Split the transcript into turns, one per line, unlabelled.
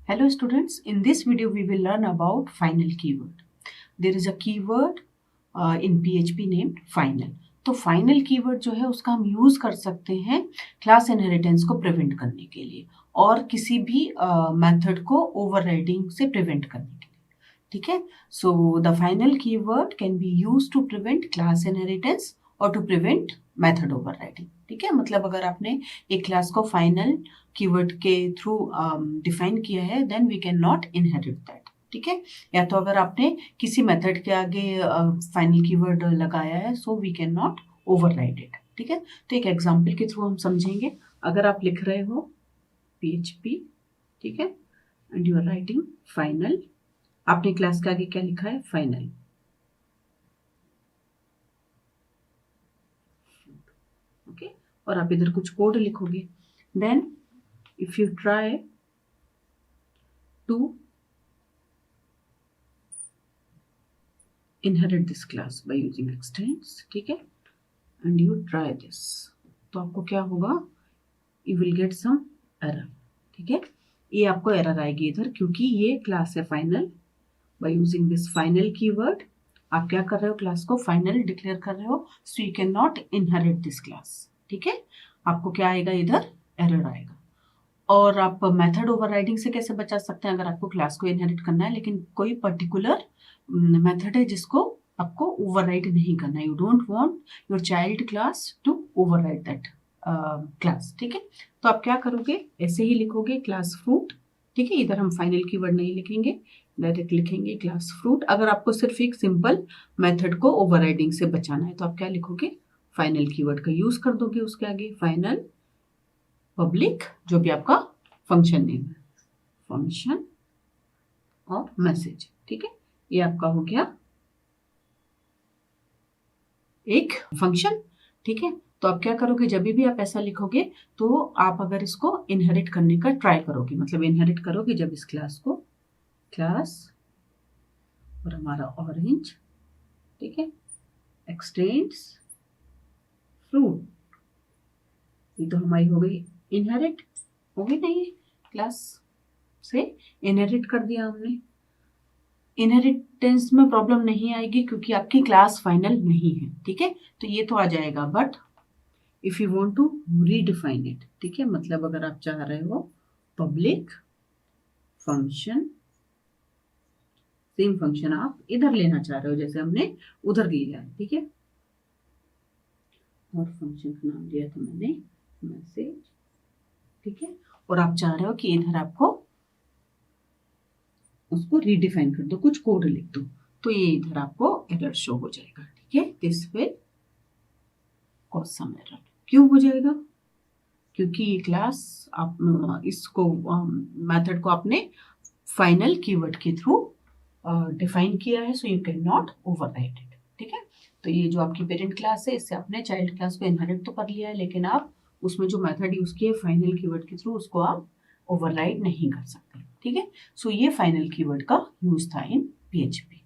Hello students, in this video we will learn about final keyword. There is a keyword in PHP named final. तो final keyword जो है उसका हम use कर सकते हैं क्लास इनहेरिटेंस को प्रिवेंट करने के लिए और किसी भी मेथड को ओवरराइडिंग से प्रिवेंट करने के लिए. ठीक है, so the final keyword can be use to prevent class inheritance और टू प्रिवेंट मेथड ओवरराइडिंग. ठीक है, मतलब अगर आपने एक क्लास को फाइनल कीवर्ड के थ्रू डिफाइन किया है then we can not inherit that. ठीक है, या तो अगर आपने किसी मेथड के आगे फाइनल कीवर्ड लगाया है so we can not override it. ठीक है, तो एक एग्जांपल के थ्रू हम समझेंगे. अगर आप लिख रहे हो PHP, ठीक है, and you are writing final, आपने क्लास के आगे क्या लिखा है? फाइनल. ओके, और आप इधर कुछ कोड लिखोगे. Then if you try to inherit this class by using extends, ठीक है, and you try this, तो आपको क्या होगा? You will get some error. ठीक है, ये आपको एरर आएगी इधर क्योंकि ये क्लास है final. by using this final keyword आप क्या कर रहे हो? क्लास को फाइनल डिक्लेयर कर रहे हो, so you cannot inherit this class. ठीक है, आपको क्या आएगा? इधर एरर आएगा. और आप मेथड ओवरराइडिंग से कैसे बचा सकते हैं? अगर आपको क्लास को इनहेरिट करना है लेकिन कोई पर्टिकुलर मेथड है जिसको आपको ओवरराइड नहीं करना है, you don't want your child class to override that class. ठीक है, तो आप क्या करोगे? ऐसे ही लिखोगे क्लास फ्रूट. ठीक है, इधर हम फाइनल कीवर्ड नहीं लिखेंगे, डायरेक्ट लिखेंगे क्लास फ्रूट. अगर आपको सिर्फ एक सिंपल मेथड को ओवरराइडिंग से बचाना है तो आप क्या लिखोगे? फाइनल कीवर्ड का यूज कर दोगे उसके आगे. फाइनल पब्लिक, जो भी आपका फंक्शन नेम है, फंक्शन और मैसेज. ठीक है, ये आपका हो गया एक फंक्शन. ठीक है, तो आप क्या करोगे? जब भी आप ऐसा लिखोगे तो आप अगर इसको इनहेरिट करने का ट्राई करोगे, मतलब इनहेरिट करोगे जब इस क्लास को, क्लास और हमारा ऑरेंज, ठीक है, एक्सटेंड्स फ्रूट, ये तो हमारी हो गई इनहेरिट. हो गई नहीं, क्लास से इनहेरिट कर दिया हमने. इनहेरिटेंस में प्रॉब्लम नहीं आएगी क्योंकि आपकी क्लास फाइनल नहीं है. ठीक है, तो ये तो आ जाएगा. But if you want to redefine it, ठीक है, मतलब अगर आप चाह रहे हो पब्लिक फंक्शन, सेम फंक्शन आप इधर लेना चाह रहे हो जैसे हमने उधर लिया है. ठीक है, और फंक्शन का नाम दिया था मैंने मैसेज. ठीक है, और आप चाह रहे हो कि इधर आपको उसको रीडिफाइन कर दो, कुछ कोड लिख दो, तो ये इधर आपको एरर शो हो जाएगा. ठीक है, this will cause some error. क्यों हो जाएगा? क्योंकि ये क्लास आप इसको मेथड को आपने फाइनल कीवर्ड के थ्रू डिफाइन किया है, so you can not override it. ठीक है, तो ये जो आपकी पेरेंट क्लास है इससे आपने चाइल्ड क्लास को इनहेरिट तो कर लिया है लेकिन आप उसमें जो मेथड यूज किए फाइनल कीवर्ड के थ्रू उसको आप ओवरराइड नहीं कर सकते. ठीक है, सो ये फाइनल कीवर्ड का यूज था इन PHP.